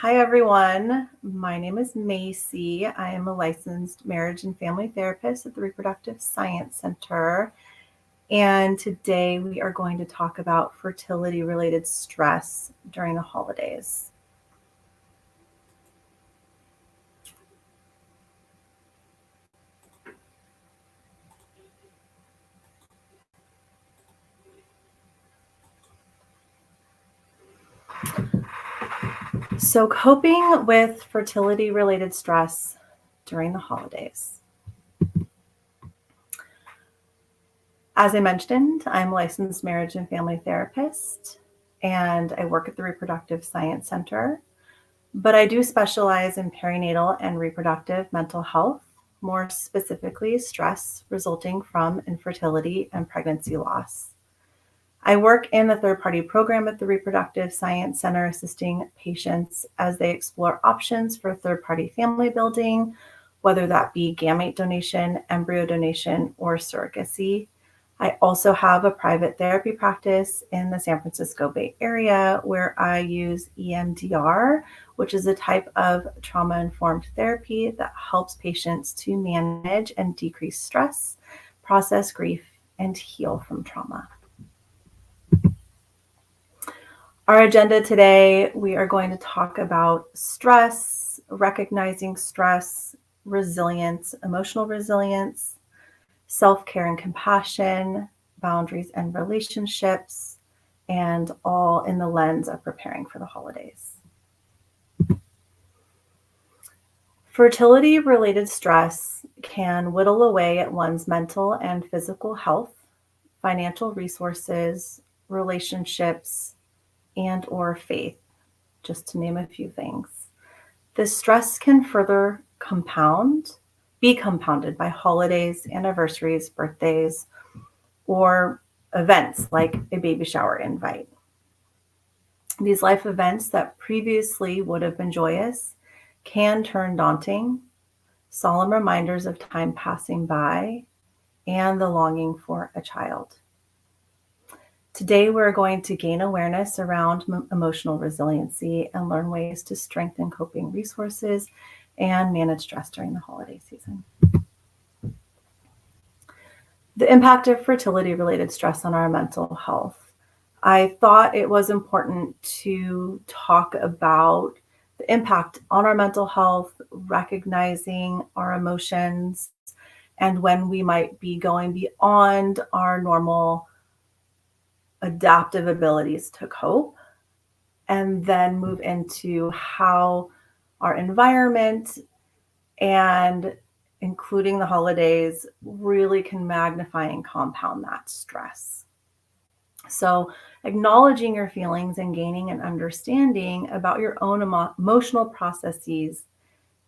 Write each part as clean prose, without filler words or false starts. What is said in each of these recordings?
Hi, everyone. My name is Macy. I am a licensed marriage and family therapist at the Reproductive Science Center. And today we are going to talk about fertility-related stress during the holidays. So, coping with fertility-related stress during the holidays. As I mentioned, I'm a licensed marriage and family therapist, and I work at the Reproductive Science Center. But I do specialize in perinatal and reproductive mental health, more specifically stress resulting from infertility and pregnancy loss. I work in the third-party program at the Reproductive Science Center, assisting patients as they explore options for third-party family building, whether that be gamete donation, embryo donation, or surrogacy. I also have a private therapy practice in the San Francisco Bay Area where I use EMDR, which is a type of trauma-informed therapy that helps patients to manage and decrease stress, process grief, and heal from trauma. Our agenda today, we are going to talk about stress, recognizing stress, resilience, emotional resilience, self-care and compassion, boundaries and relationships, and all in the lens of preparing for the holidays. Fertility-related stress can whittle away at one's mental and physical health, financial resources, relationships, and/or faith, just to name a few things. This stress can further be compounded by holidays, anniversaries, birthdays, or events like a baby shower invite. These life events that previously would have been joyous can turn daunting, solemn reminders of time passing by and the longing for a child. Today, we're going to gain awareness around emotional resiliency and learn ways to strengthen coping resources and manage stress during the holiday season. The impact of fertility-related stress on our mental health. I thought it was important to talk about the impact on our mental health, recognizing our emotions, and when we might be going beyond our normal adaptive abilities to cope, and then move into how our environment and including the holidays really can magnify and compound that stress. So acknowledging your feelings and gaining an understanding about your own emotional processes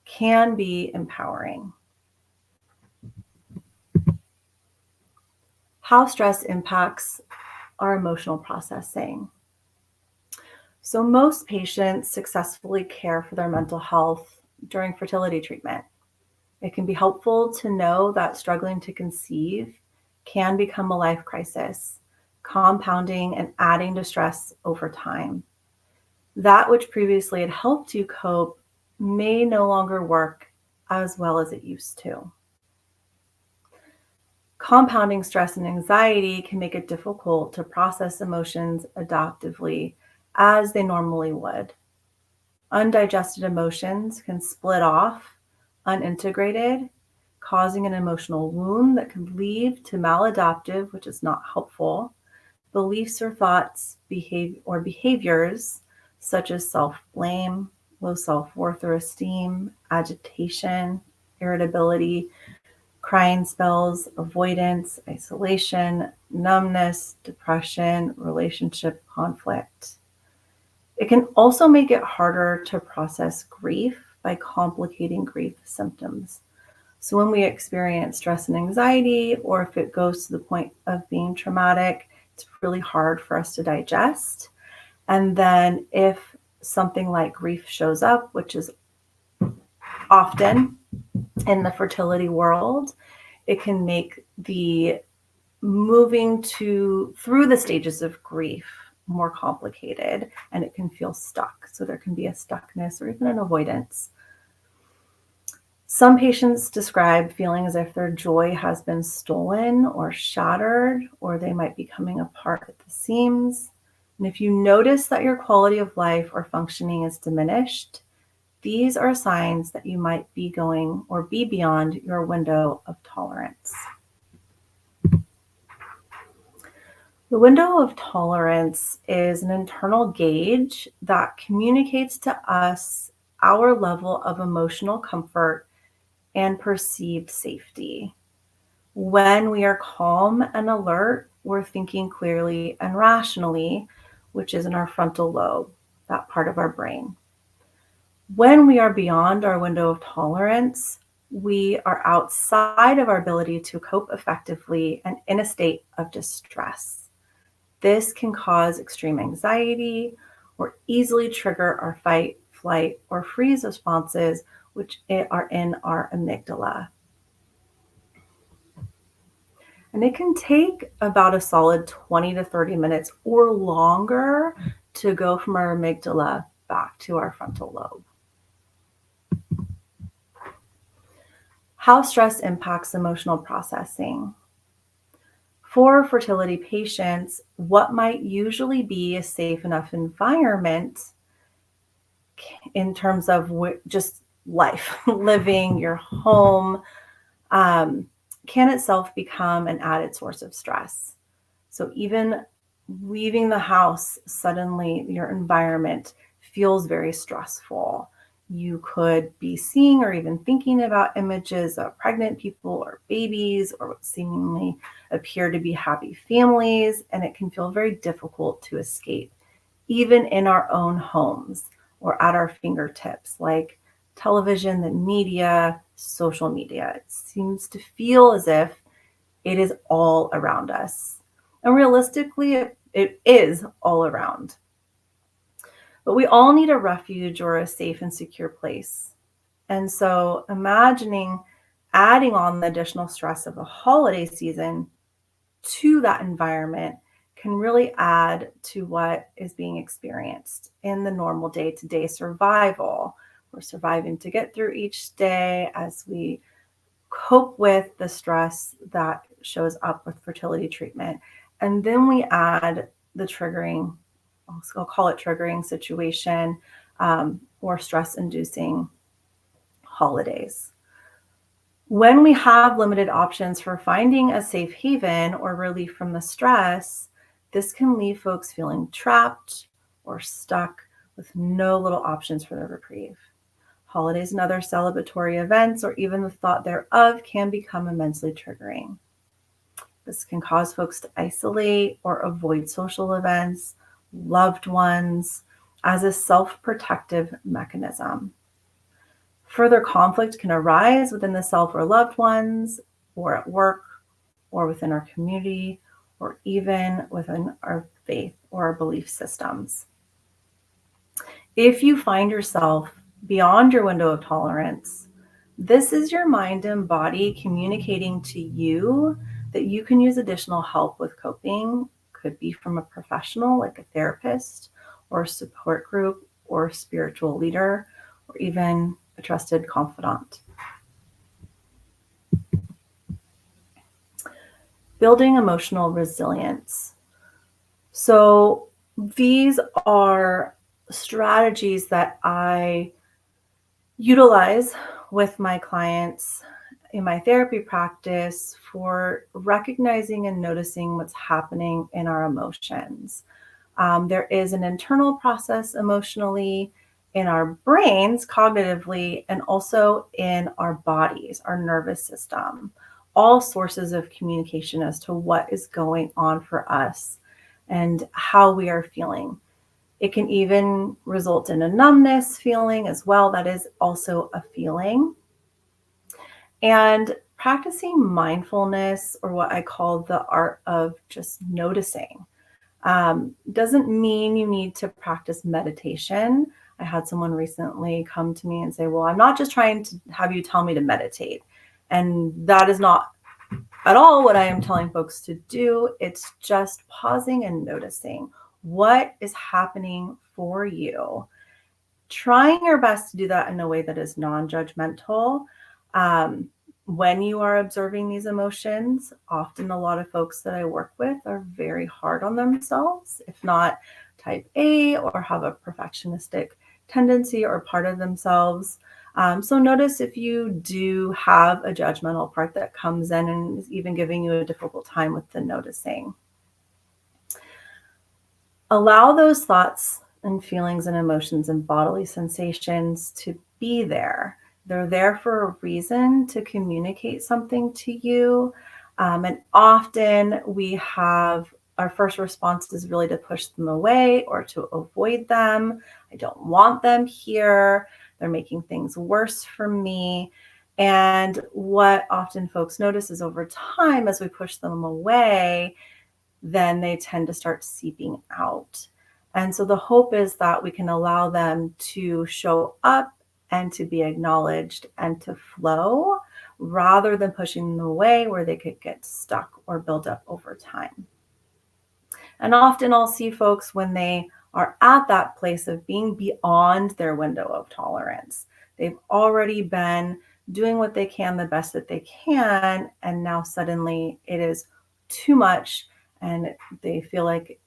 can be empowering. How stress impacts our emotional processing. So most patients successfully care for their mental health during fertility treatment. It can be helpful to know that struggling to conceive can become a life crisis, compounding and adding to stress over time. That which previously had helped you cope may no longer work as well as it used to. Compounding stress and anxiety can make it difficult to process emotions adaptively as they normally would. Undigested emotions can split off unintegrated, causing an emotional wound that can lead to maladaptive, which is not helpful, beliefs or thoughts, behaviors such as self-blame, low self-worth or esteem, agitation, irritability, crying spells, avoidance, isolation, numbness, depression, relationship conflict. It can also make it harder to process grief by complicating grief symptoms. So when we experience stress and anxiety, or if it goes to the point of being traumatic, it's really hard for us to digest. And then if something like grief shows up, which is often in the fertility world, it can make the moving through the stages of grief more complicated and it can feel stuck. So there can be a stuckness or even an avoidance. Some patients describe feeling as if their joy has been stolen or shattered, or they might be coming apart at the seams. And if you notice that your quality of life or functioning is diminished, these are signs that you might be going or be beyond your window of tolerance. The window of tolerance is an internal gauge that communicates to us our level of emotional comfort and perceived safety. When we are calm and alert, we're thinking clearly and rationally, which is in our frontal lobe, that part of our brain. When we are beyond our window of tolerance, we are outside of our ability to cope effectively and in a state of distress. This can cause extreme anxiety or easily trigger our fight, flight, or freeze responses, which are in our amygdala. And it can take about a solid 20 to 30 minutes or longer to go from our amygdala back to our frontal lobe. How stress impacts emotional processing. For fertility patients, what might usually be a safe enough environment in terms of just life, living, your home, can itself become an added source of stress. So even leaving the house, suddenly your environment feels very stressful. You could be seeing or even thinking about images of pregnant people or babies or what seemingly appear to be happy families, and it can feel very difficult to escape, even in our own homes or at our fingertips, like television, the media, social media. It seems to feel as if it is all around us. And realistically, it is all around. But we all need a refuge or a safe and secure place. And so imagining adding on the additional stress of the holiday season to that environment can really add to what is being experienced in the normal day-to-day survival. We're surviving to get through each day as we cope with the stress that shows up with fertility treatment. And then we add the triggering, I'll call it triggering situation, or stress-inducing holidays. When we have limited options for finding a safe haven or relief from the stress, this can leave folks feeling trapped or stuck with no little options for their reprieve. Holidays and other celebratory events, or even the thought thereof, can become immensely triggering. This can cause folks to isolate or avoid social events, loved ones, as a self-protective mechanism. Further conflict can arise within the self or loved ones, or at work, or within our community, or even within our faith or our belief systems. If you find yourself beyond your window of tolerance, this is your mind and body communicating to you that you can use additional help with coping. Could be from a professional like a therapist or a support group or a spiritual leader or even a trusted confidant. Building emotional resilience. So these are strategies that I utilize with my clients in my therapy practice for recognizing and noticing what's happening in our emotions. There is an internal process emotionally in our brains, cognitively, and also in our bodies, our nervous system, all sources of communication as to what is going on for us and how we are feeling. It can even result in a numbness feeling as well. That is also a feeling. And practicing mindfulness, or what I call the art of just noticing, doesn't mean you need to practice meditation. I had someone recently come to me and say, well, I'm not just trying to have you tell me to meditate. And that is not at all what I am telling folks to do. It's just pausing and noticing, What is happening for you? Trying your best to do that in a way that is non-judgmental. When you are observing these emotions, often a lot of folks that I work with are very hard on themselves, if not type A or have a perfectionistic tendency or part of themselves. So notice if you do have a judgmental part that comes in and is even giving you a difficult time with the noticing. Allow those thoughts and feelings and emotions and bodily sensations to be there. They're there for a reason to communicate something to you. And often we have our first response is really to push them away or to avoid them. I don't want them here. They're making things worse for me. And what often folks notice is over time, as we push them away, then they tend to start seeping out. And so the hope is that we can allow them to show up and to be acknowledged and to flow rather than pushing them away where they could get stuck or build up over time. And often I'll see folks when they are at that place of being beyond their window of tolerance. They've already been doing what they can the best that they can, and now suddenly it is too much and they feel like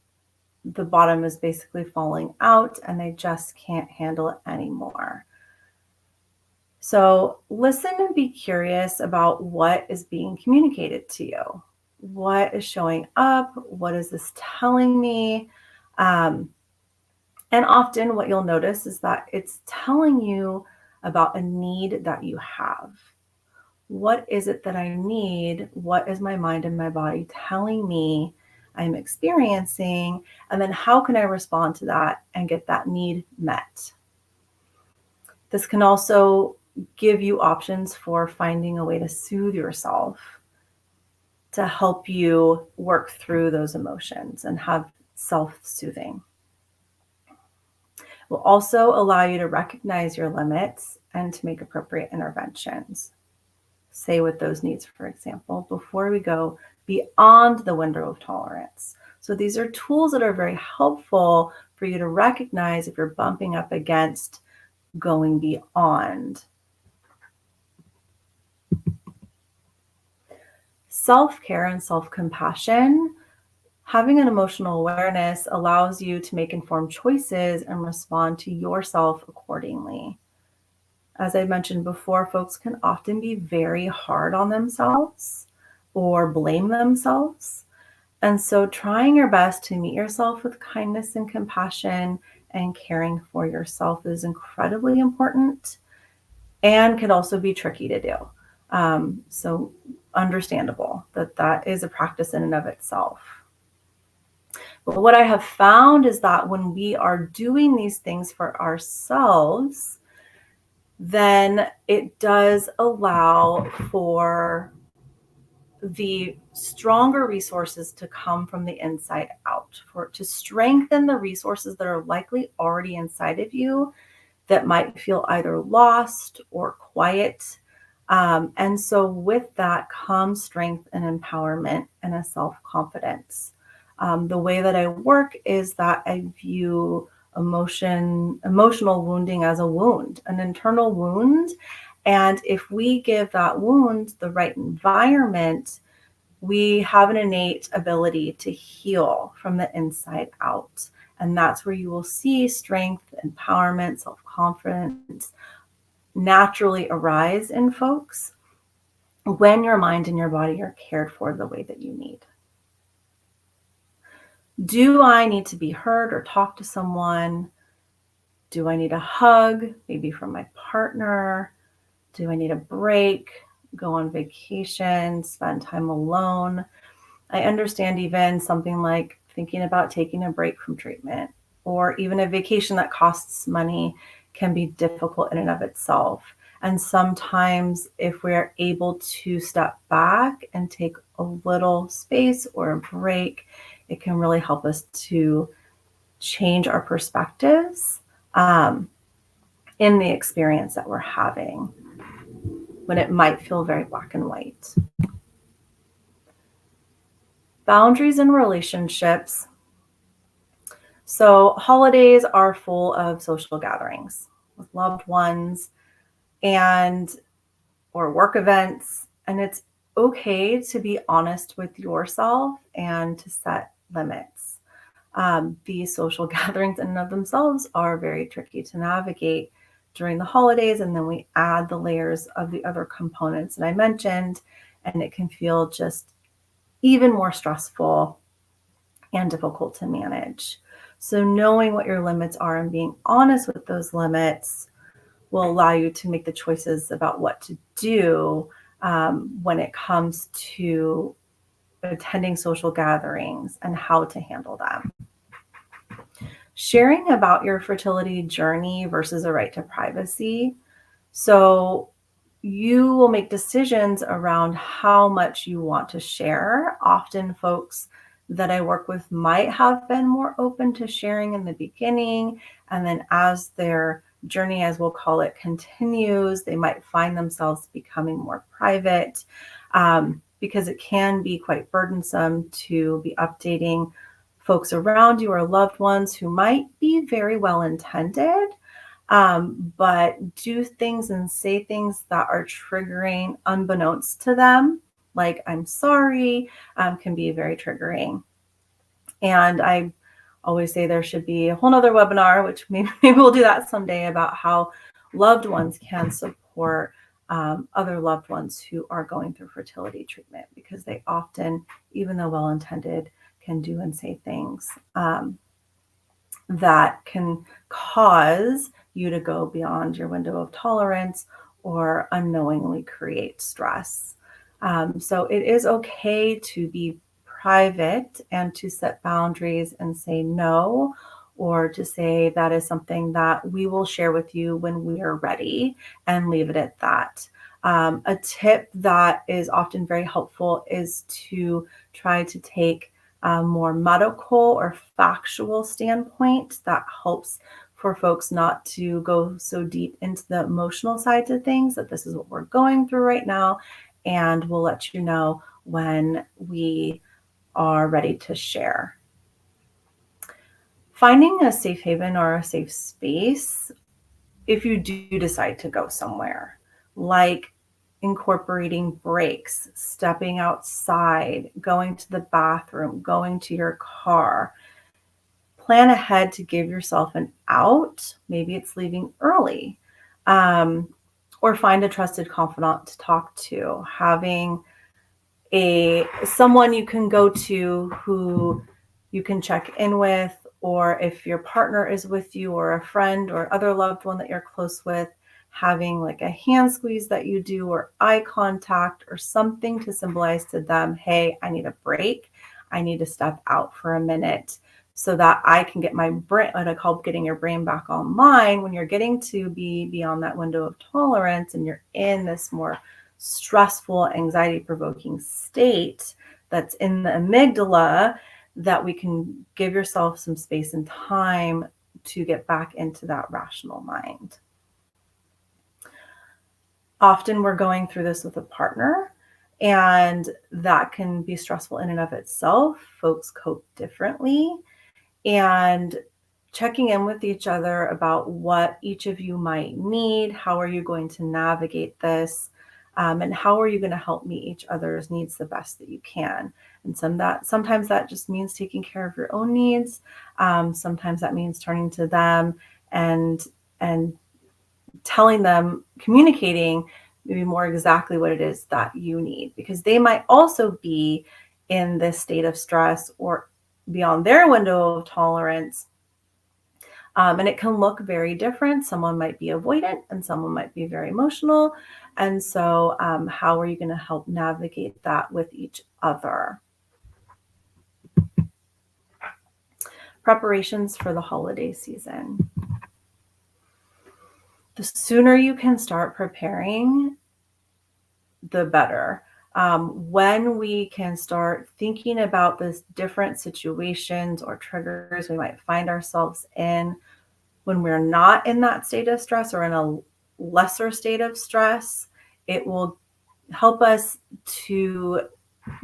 the bottom is basically falling out and they just can't handle it anymore. So listen and be curious about what is being communicated to you. What is showing up? What is this telling me? And often what you'll notice is that it's telling you about a need that you have. What is it that I need? What is my mind and my body telling me I'm experiencing? And then how can I respond to that and get that need met? This can also give you options for finding a way to soothe yourself, to help you work through those emotions and have self-soothing. Will also allow you to recognize your limits and to make appropriate interventions. Say with those needs, for example, before we go beyond the window of tolerance. So these are tools that are very helpful for you to recognize if you're bumping up against going beyond. Self-care and self-compassion, having an emotional awareness allows you to make informed choices and respond to yourself accordingly. As I mentioned before, folks can often be very hard on themselves or blame themselves. And so trying your best to meet yourself with kindness and compassion and caring for yourself is incredibly important and can also be tricky to do. So understandable that that is a practice in and of itself. But what I have found is that when we are doing these things for ourselves, then it does allow for the stronger resources to come from the inside out, for it to strengthen the resources that are likely already inside of you that might feel either lost or quiet. And so with that comes strength and empowerment and a self-confidence. The way that I work is that I view emotional wounding as a wound, an internal wound. And if we give that wound the right environment, we have an innate ability to heal from the inside out. And that's where you will see strength, empowerment, self-confidence naturally arise in folks when your mind and your body are cared for the way that you need. Do I need to be heard or talk to someone? Do I need a hug, maybe from my partner? Do I need a break, go on vacation, spend time alone? I understand even something like thinking about taking a break from treatment or even a vacation that costs money can be difficult in and of itself. And sometimes if we're able to step back and take a little space or a break, it can really help us to change our perspectives in the experience that we're having when it might feel very black and white. Boundaries in relationships So holidays are full of social gatherings with loved ones and or work events, and it's okay to be honest with yourself and to set limits. These social gatherings in and of themselves are very tricky to navigate during the holidays, and then we add the layers of the other components that I mentioned, and it can feel just even more stressful and difficult to manage. So, knowing what your limits are and being honest with those limits will allow you to make the choices about what to do when it comes to attending social gatherings and how to handle them. Sharing about your fertility journey versus a right to privacy. So, you will make decisions around how much you want to share. Often, folks that I work with might have been more open to sharing in the beginning. And then, as their journey, as we'll call it, continues, they might find themselves becoming more private because it can be quite burdensome to be updating folks around you or loved ones who might be very well intended but do things and say things that are triggering unbeknownst to them, like I'm sorry, can be very triggering. And I always say there should be a whole nother webinar, which maybe we'll do that someday, about how loved ones can support other loved ones who are going through fertility treatment, because they often, even though well-intended, can do and say things that can cause you to go beyond your window of tolerance or unknowingly create stress. So it is okay to be private and to set boundaries and say no, or to say that is something that we will share with you when we are ready, and leave it at that. A tip that is often very helpful is to try to take a more medical or factual standpoint that helps for folks not to go so deep into the emotional side to things, that this is what we're going through right now, and we'll let you know when we are ready to share. Finding a safe haven or a safe space, if you do decide to go somewhere, like incorporating breaks, stepping outside, going to the bathroom, going to your car. Plan ahead to give yourself an out. Maybe it's leaving early, or find a trusted confidant to talk to. Having someone you can go to who you can check in with, or if your partner is with you, or a friend or other loved one that you're close with, having like a hand squeeze that you do, or eye contact, or something to symbolize to them, hey, I need a break. I need to step out for a minute so that I can get my brain, what I call getting your brain back online. When you're getting to be beyond that window of tolerance and you're in this more stressful, anxiety-provoking state that's in the amygdala, that we can give yourself some space and time to get back into that rational mind. Often we're going through this with a partner, and that can be stressful in and of itself. Folks cope differently, and checking in with each other about what each of you might need. How are you going to navigate this? And how are you going to help meet each other's needs the best that you can? And sometimes that just means taking care of your own needs. Sometimes that means turning to them and telling them, communicating maybe more exactly what it is that you need, because they might also be in this state of stress or beyond their window of tolerance. And it can look very different. Someone might be avoidant and someone might be very emotional. And so how are you going to help navigate that with each other? Preparations for the holiday season. The sooner you can start preparing, the better. When we can start thinking about these different situations or triggers we might find ourselves in when we're not in that state of stress or in a lesser state of stress, it will help us to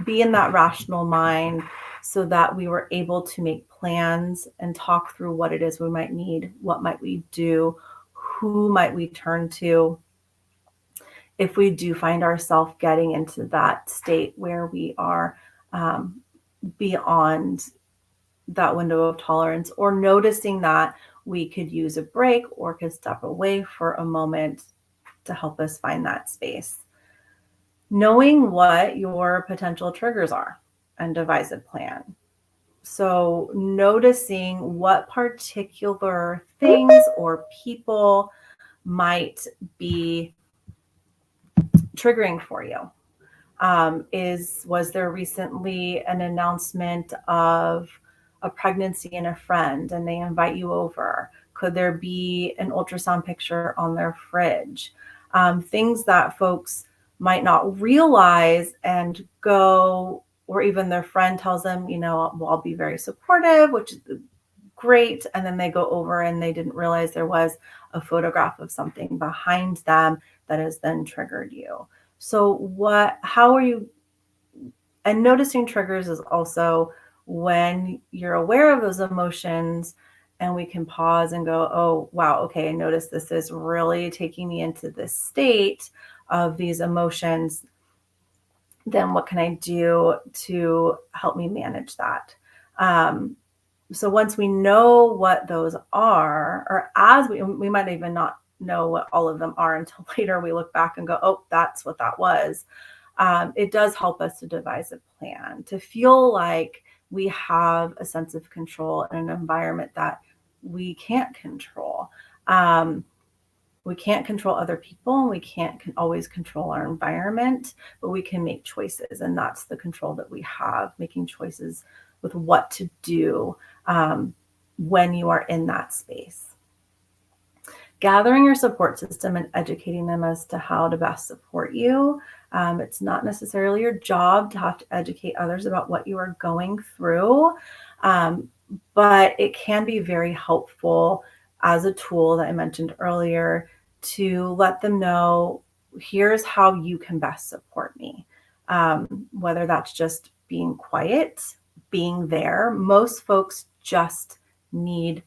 be in that rational mind so that we were able to make plans and talk through what it is we might need, what might we do, who might we turn to if we do find ourselves getting into that state where we are beyond that window of tolerance, or noticing that we could use a break or could step away for a moment to help us find that space. Knowing what your potential triggers are and devise a plan. So noticing what particular things or people might be triggering for you. Was there recently an announcement of a pregnancy in a friend and they invite you over? Could there be an ultrasound picture on their fridge? Things that folks might not realize and go, or even their friend tells them, well, I'll be very supportive, which is great. And then they go over and they didn't realize there was a photograph of something behind them that has then triggered you. So how are you, and noticing triggers is also when you're aware of those emotions and we can pause and go, oh, wow, okay, I notice this is really taking me into this state of these emotions. Then what can I do to help me manage that? So once we know what those are, or as we might even not know what all of them are until later we look back and go, oh, that's what that was. It does help us to devise a plan, to feel like we have a sense of control in an environment that we can't control. We can't control other people, and we can't always control our environment, but we can make choices. And that's the control that we have, making choices with what to do when you are in that space. Gathering your support system and educating them as to how to best support you. It's not necessarily your job to have to educate others about what you are going through, but it can be very helpful as a tool that I mentioned earlier to let them know, here's how you can best support me. Whether that's just being quiet, being there. Most folks just need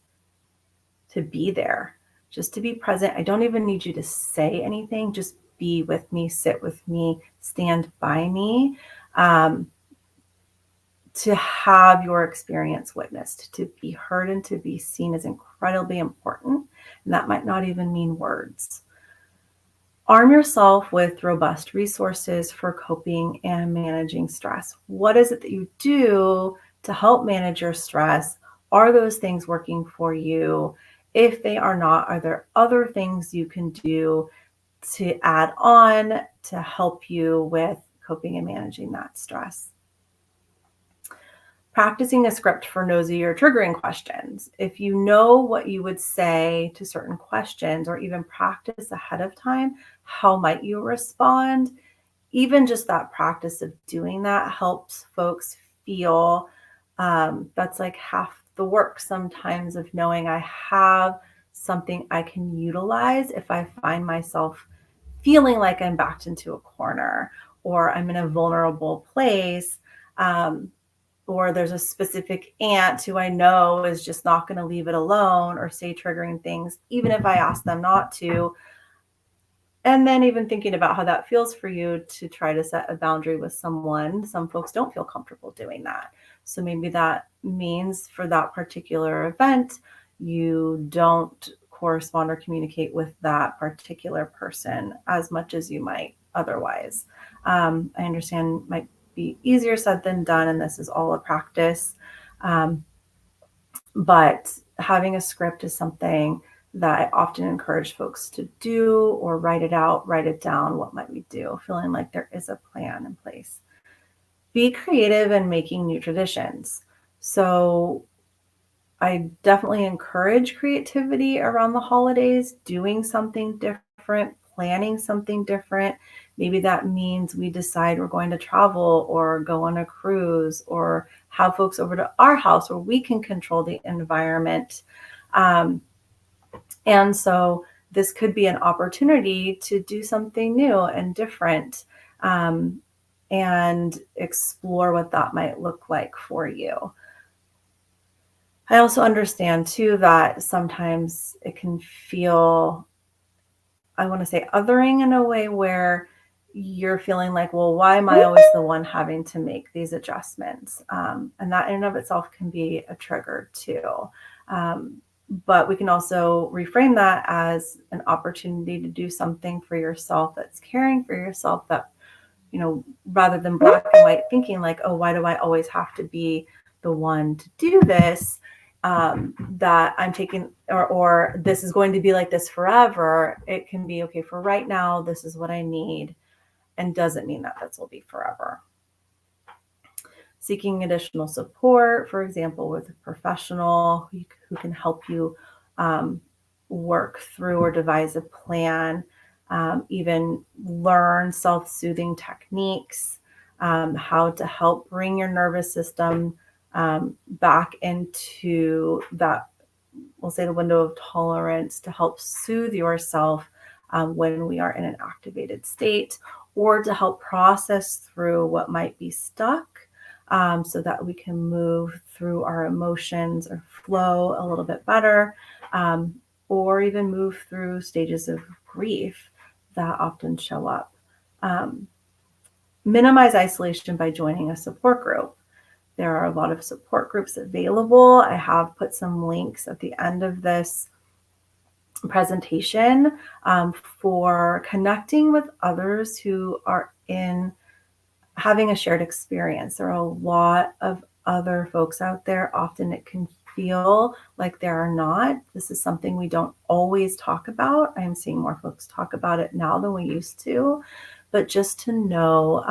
to be there, just to be present. I don't even need you to say anything. Just be with me, sit with me, stand by me, to have your experience witnessed. To be heard and to be seen is incredibly important. And that might not even mean words. Arm yourself with robust resources for coping and managing stress. What is it that you do to help manage your stress? Are those things working for you? If they are not, are there other things you can do to add on to help you with coping and managing that stress? Practicing a script for nosy or triggering questions. If you know what you would say to certain questions, or even practice ahead of time, how might you respond? Even just that practice of doing that helps folks feel that's like half the work sometimes, of knowing I have something I can utilize if I find myself feeling like I'm backed into a corner, or I'm in a vulnerable place. Or there's a specific aunt who I know is just not going to leave it alone or say triggering things, even if I ask them not to. And then even thinking about how that feels for you to try to set a boundary with someone. Some folks don't feel comfortable doing that. So maybe that means for that particular event, you don't correspond or communicate with that particular person as much as you might otherwise. I understand might be easier said than done, and this is all a practice. But having a script is something that I often encourage folks to do, or write it out, write it down. What might we do? Feeling like there is a plan in place. Be creative in making new traditions. So I definitely encourage creativity around the holidays, doing something different, planning something different. Maybe that means we decide we're going to travel or go on a cruise, or have folks over to our house where we can control the environment. And so this could be an opportunity to do something new and different, and explore what that might look like for you. I also understand too that sometimes it can feel, I want to say, othering in a way where you're feeling like, well, why am I always the one having to make these adjustments? And that in and of itself can be a trigger too. But we can also reframe that as an opportunity to do something for yourself that's caring for yourself, that, rather than black and white thinking like, oh, why do I always have to be the one to do this? That I'm taking, or this is going to be like this forever. It can be, okay, for right now, this is what I need, and doesn't mean that this will be forever. Seeking additional support, for example, with a professional who can help you work through or devise a plan, even learn self-soothing techniques, how to help bring your nervous system back into that, we'll say, the window of tolerance, to help soothe yourself when we are in an activated state, or to help process through what might be stuck, so that we can move through our emotions or flow a little bit better, or even move through stages of grief that often show up. Minimize isolation by joining a support group. There are a lot of support groups available. I have put some links at the end of this presentation for connecting with others who are having a shared experience. There are a lot of other folks out there. Often it can feel like there are not. This is something we don't always talk about. I am seeing more folks talk about it now than we used to. But just to know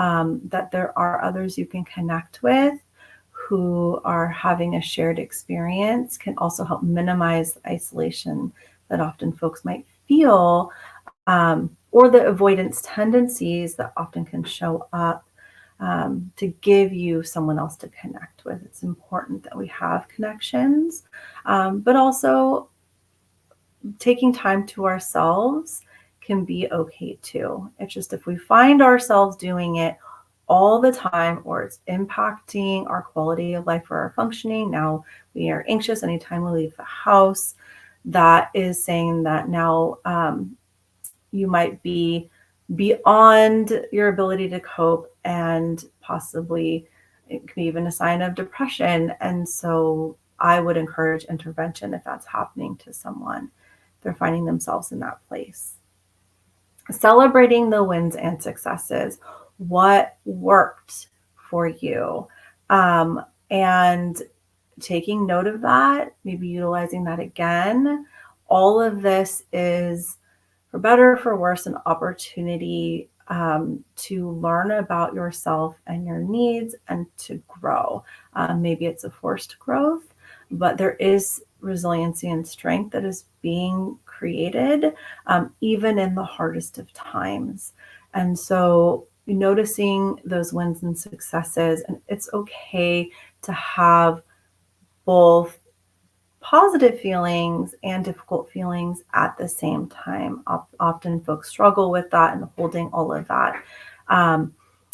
that there are others you can connect with who are having a shared experience can also help minimize the isolation that often folks might feel, or the avoidance tendencies that often can show up, to give you someone else to connect with. It's important that we have connections, but also taking time to ourselves can be okay too. It's just, if we find ourselves doing it all the time, or it's impacting our quality of life or our functioning, now we are anxious anytime we leave the house, that is saying that now you might be beyond your ability to cope, and possibly it could be even a sign of depression. And so I would encourage intervention if that's happening to someone. They're finding themselves in that place. Celebrating the wins and successes. What worked for you? And taking note of that, maybe utilizing that again. All of this is, for better or for worse, an opportunity to learn about yourself and your needs and to grow. Maybe it's a forced growth, but there is resiliency and strength that is being created, even in the hardest of times. And so noticing those wins and successes, and it's okay to have both positive feelings and difficult feelings at the same time. Often folks struggle with that and holding all of that.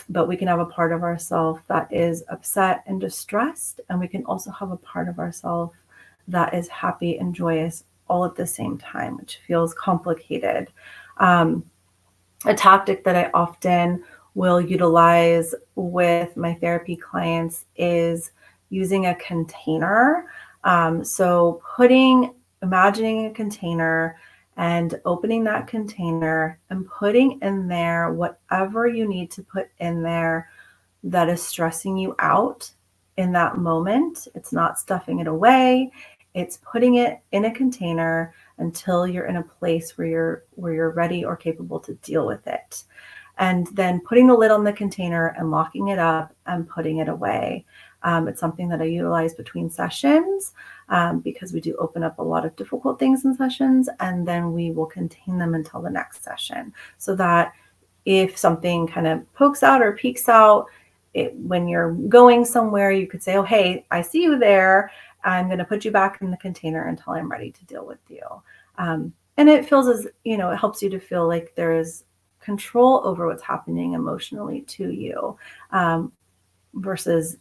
But we can have a part of ourselves that is upset and distressed, and we can also have a part of ourselves that is happy and joyous all at the same time, which feels complicated. A tactic that I often will utilize with my therapy clients is using a container. So imagining a container and opening that container and putting in there whatever you need to put in there that is stressing you out in that moment. It's not stuffing it away. It's putting it in a container until you're in a place where you're ready or capable to deal with it. And then putting the lid on the container and locking it up and putting it away. It's something that I utilize between sessions, because we do open up a lot of difficult things in sessions, and then we will contain them until the next session, so that if something kind of pokes out or peeks out, when you're going somewhere, you could say, oh, hey, I see you there. I'm going to put you back in the container until I'm ready to deal with you. And it feels as, it helps you to feel like there is control over what's happening emotionally to you, versus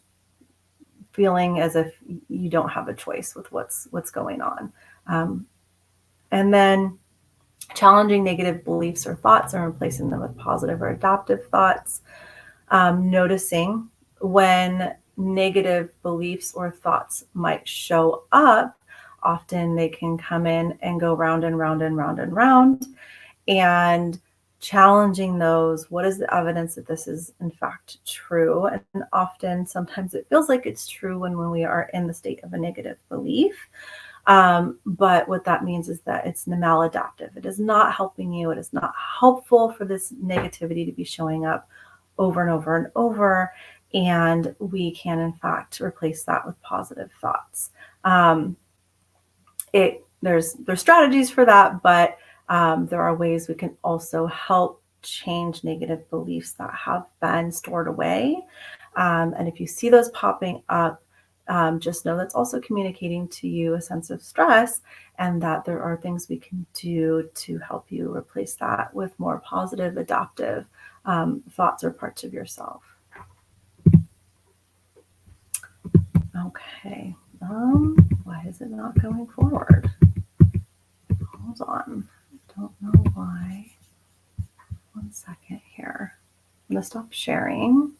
feeling as if you don't have a choice with what's going on. And then challenging negative beliefs or thoughts and replacing them with positive or adaptive thoughts. Noticing when negative beliefs or thoughts might show up. Often they can come in and go round and round and round and round, and challenging those. What is the evidence that this is in fact true? And often, sometimes it feels like it's true when we are in the state of a negative belief. But what that means is that it's maladaptive. It is not helping you. It is not helpful for this negativity to be showing up over and over and over. And we can, in fact, replace that with positive thoughts. There's strategies for that, but there are ways we can also help change negative beliefs that have been stored away. And if you see those popping up, just know that's also communicating to you a sense of stress, and that there are things we can do to help you replace that with more positive, adaptive thoughts or parts of yourself. Okay. Why is it not going forward? Hold on. Don't know why. 1 second here. I'm going to stop sharing.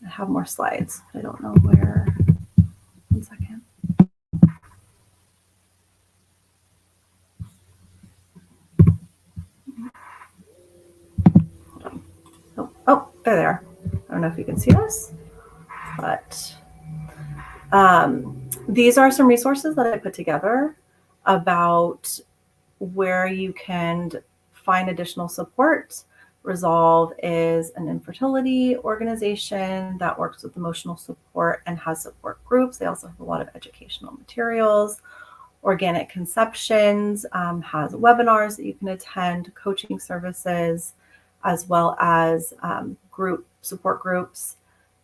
I have more slides. I don't know where. 1 second. Oh, there they are. I don't know if you can see this, but these are some resources that I put together about where you can find additional support. Resolve is an infertility organization that works with emotional support and has support groups. They also have a lot of educational materials. Organic Conceptions has webinars that you can attend, coaching services, as well as support groups.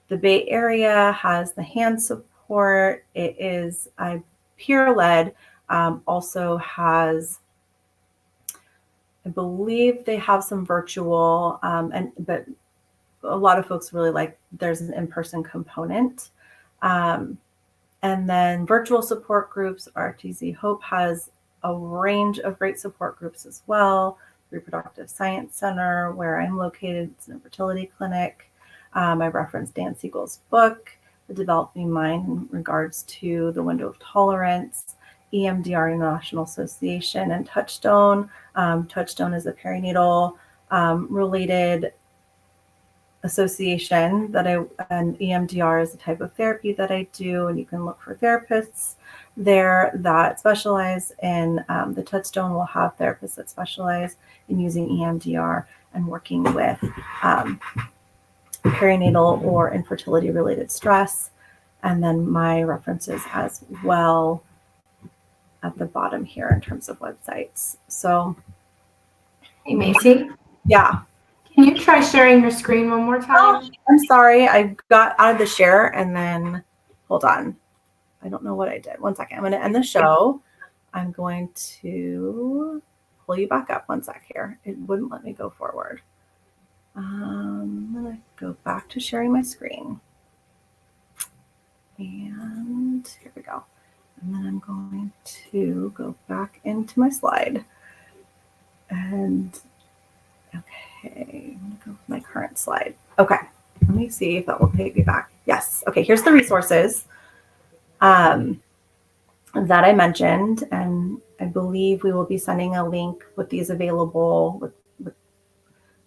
The Bay Area has the hand support. It is peer-led. Also has, I believe they have some virtual, but a lot of folks really like, there's an in-person component. And then virtual support groups, RTZ Hope has a range of great support groups as well. Reproductive Science Center, where I'm located, it's an infertility clinic. I referenced Dan Siegel's book, The Developing Mind, in regards to the window of tolerance. EMDR International Association and Touchstone. Touchstone is a perinatal related association and EMDR is a type of therapy that I do, and you can look for therapists there that specialize in the Touchstone will have therapists that specialize in using EMDR and working with perinatal or infertility related stress. And then my references as well at the bottom here in terms of websites. So, hey Macy. Yeah. Can you try sharing your screen one more time? Oh, I'm sorry. I got out of the share and then, hold on. I don't know what I did. 1 second. I'm going to end the show. I'm going to pull you back up 1 sec here. It wouldn't let me go forward. I'm going to go back to sharing my screen. And here we go. And then I'm going to go back into my slide. And okay, I'm going to go with my current slide. Okay, let me see if that will take me back. Yes. Okay, here's the resources that I mentioned. And I believe we will be sending a link with these available with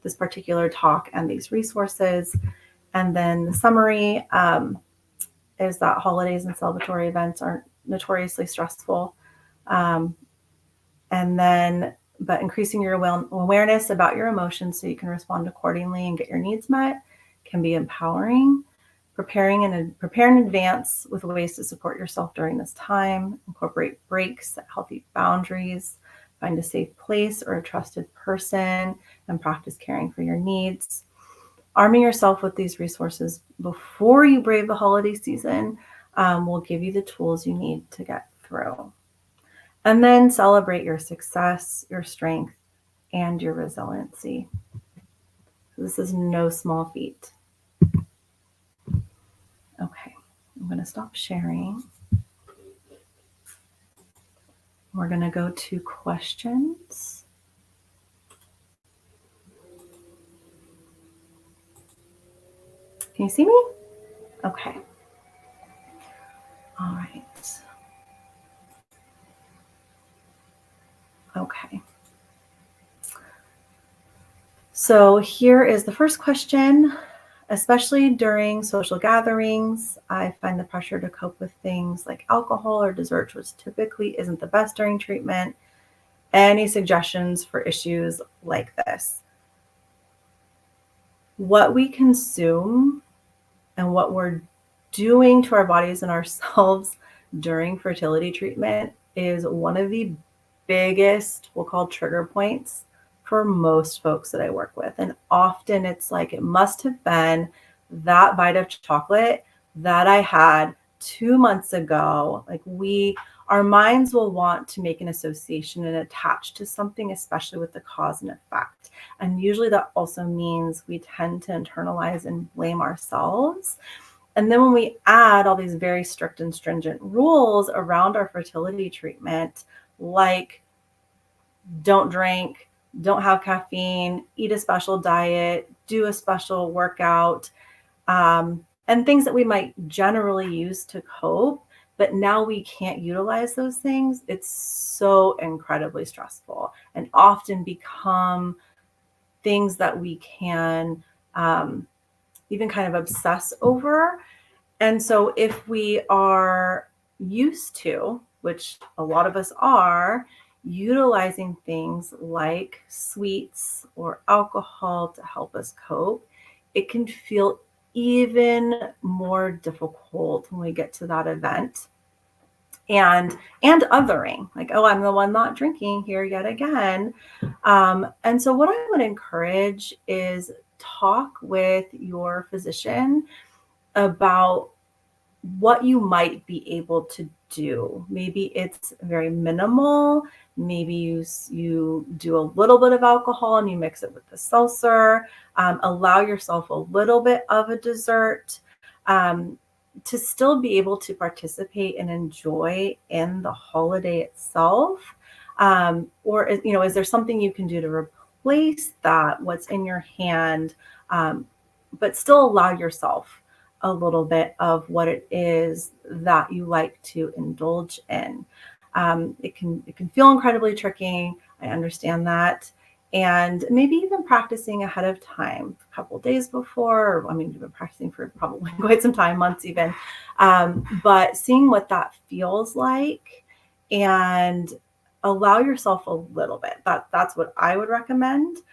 this particular talk and these resources. And then the summary is that holidays and celebratory events are notoriously stressful. But increasing your awareness about your emotions so you can respond accordingly and get your needs met can be empowering. Prepare in advance with ways to support yourself during this time. Incorporate breaks, set healthy boundaries, find a safe place or a trusted person, and practice caring for your needs. Arming yourself with these resources before you brave the holiday season will give you the tools you need to get through. And then celebrate your success, your strength, and your resiliency. This is no small feat. Okay, I'm going to stop sharing. We're going to go to questions. Can you see me? Okay. All right. Okay. So here is the first question. Especially during social gatherings, I find the pressure to cope with things like alcohol or desserts, which typically isn't the best during treatment. Any suggestions for issues like this? What we consume and what we're doing to our bodies and ourselves during fertility treatment is one of the biggest, we'll call trigger points for most folks that I work with. And often it's like, it must have been that bite of chocolate that I had 2 months ago. Like our minds will want to make an association and attach to something, especially with the cause and effect. And usually that also means we tend to internalize and blame ourselves. And then when we add all these very strict and stringent rules around our fertility treatment, like don't drink, don't have caffeine, eat a special diet, do a special workout, and things that we might generally use to cope, but now we can't utilize those things, it's so incredibly stressful and often become things that we can even kind of obsess over. And so if we are used to, which a lot of us are, utilizing things like sweets or alcohol to help us cope, it can feel even more difficult when we get to that event. And othering, like, oh, I'm the one not drinking here yet again. And so what I would encourage is talk with your physician about what you might be able to do. Maybe it's very minimal. Maybe you do a little bit of alcohol and you mix it with the seltzer. Allow yourself a little bit of a dessert to still be able to participate and enjoy in the holiday itself. Or is there something you can do to replace that? What's in your hand, but still allow yourself a little bit of what it is that you like to indulge in. It can feel incredibly tricky. I understand that. And maybe even practicing ahead of time, a couple of days before, you've been practicing for probably quite some time, months even, but seeing what that feels like and allow yourself a little bit. That's what I would recommend.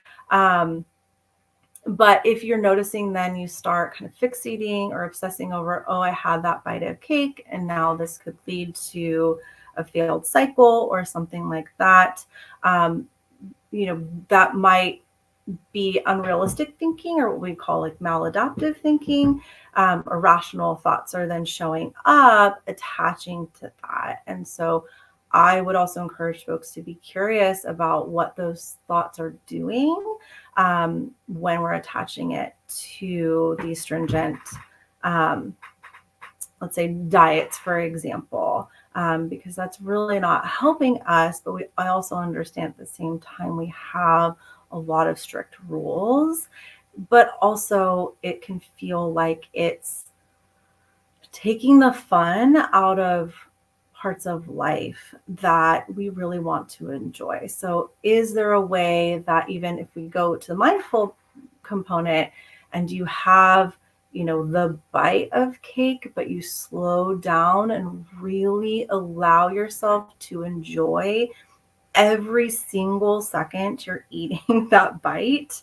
But if you're noticing, then you start kind of fixating or obsessing over, oh, I had that bite of cake, and now this could lead to a failed cycle or something like that. That might be unrealistic thinking, or what we call like maladaptive thinking. Irrational thoughts are then showing up, attaching to that. And so I would also encourage folks to be curious about what those thoughts are doing when we're attaching it to these stringent, let's say, diets, for example, because that's really not helping us. But I also understand at the same time we have a lot of strict rules, but also it can feel like it's taking the fun out of parts of life that we really want to enjoy. So is there a way that, even if we go to the mindful component and you have, the bite of cake, but you slow down and really allow yourself to enjoy every single second you're eating that bite,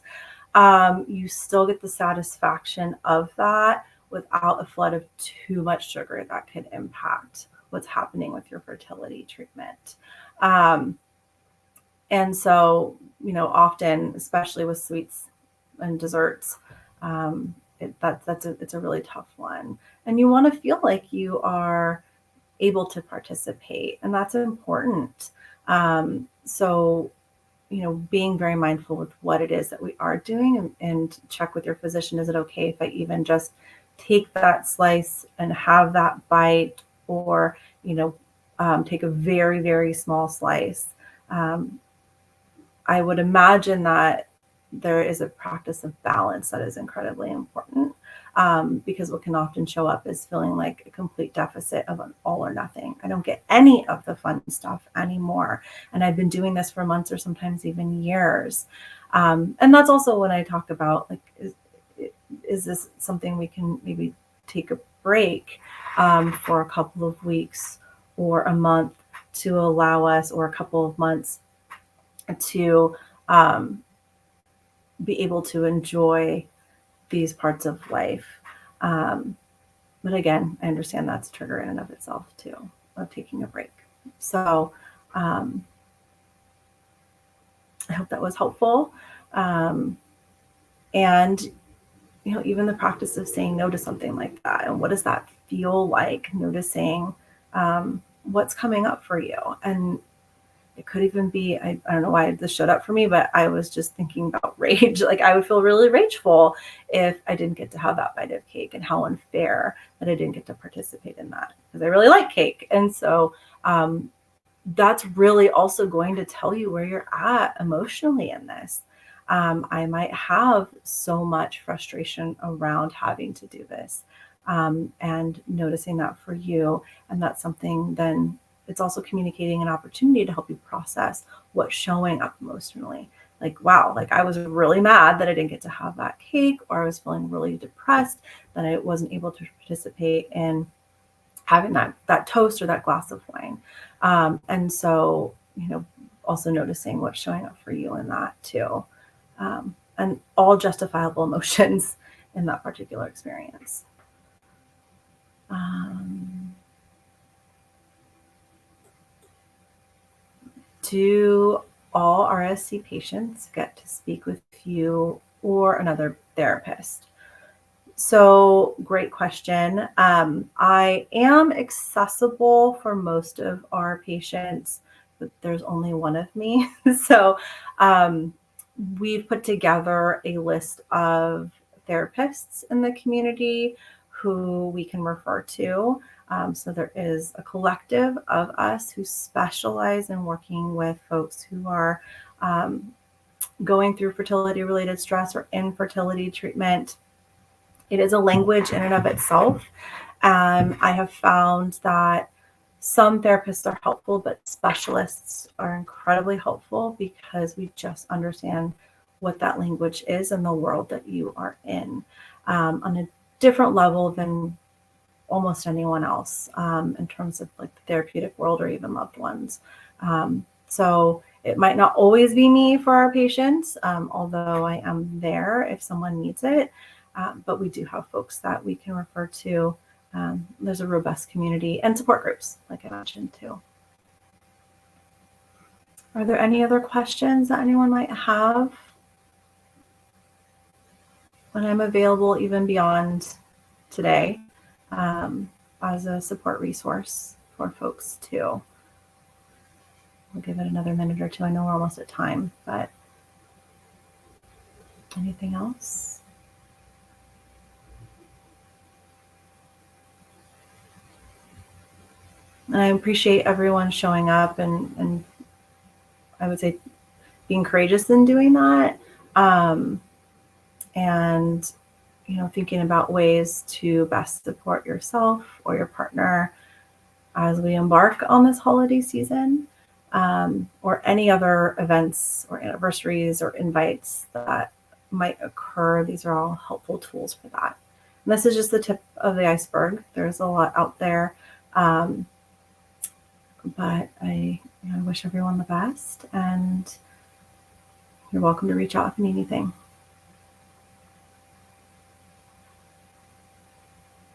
you still get the satisfaction of that without a flood of too much sugar that could impact what's happening with your fertility treatment. And so, often, especially with sweets and desserts, it's a really tough one. And you want to feel like you are able to participate, and that's important. So, being very mindful with what it is that we are doing, and check with your physician. Is it okay if I even just take that slice and have that bite, or, take a very, very small slice. I would imagine that there is a practice of balance that is incredibly important, because what can often show up is feeling like a complete deficit of an all or nothing. I don't get any of the fun stuff anymore. And I've been doing this for months or sometimes even years. And that's also when I talk about, like, is this something we can maybe take a break for a couple of weeks or a month to allow us, or a couple of months to be able to enjoy these parts of life. But again, I understand that's a trigger in and of itself too, of taking a break. So I hope that was helpful. And, even the practice of saying no to something like that, and what does that feel like, noticing what's coming up for you. And it could even be, I don't know why this showed up for me, but I was just thinking about rage. Like, I would feel really rageful if I didn't get to have that bite of cake, and how unfair that I didn't get to participate in that, because I really like cake. And so that's really also going to tell you where you're at emotionally in this. I might have so much frustration around having to do this, and noticing that for you. And that's something, then it's also communicating an opportunity to help you process what's showing up emotionally. Like, wow, like, I was really mad that I didn't get to have that cake, or I was feeling really depressed that I wasn't able to participate in having that toast or that glass of wine. And so, also noticing what's showing up for you in that too. And all justifiable emotions in that particular experience. Do all RSC patients get to speak with you or another therapist? So, great question. I am accessible for most of our patients, but there's only one of me. So we've put together a list of therapists in the community who we can refer to. So there is a collective of us who specialize in working with folks who are going through fertility-related stress or infertility treatment. It is a language in and of itself. I have found that some therapists are helpful, but specialists are incredibly helpful, because we just understand what that language is and the world that you are in, on a different level than almost anyone else, in terms of like the therapeutic world or even loved ones. So it might not always be me for our patients, although I am there if someone needs it. But we do have folks that we can refer to. There's a robust community and support groups, like I mentioned too. Are there any other questions that anyone might have? And I'm available even beyond today, as a support resource for folks too. We'll give it another minute or two. I know we're almost at time, but anything else? And I appreciate everyone showing up, and I would say being courageous in doing that, and thinking about ways to best support yourself or your partner as we embark on this holiday season, or any other events or anniversaries or invites that might occur. These are all helpful tools for that. And this is just the tip of the iceberg. There's a lot out there. But I wish everyone the best, and you're welcome to reach out if you need anything.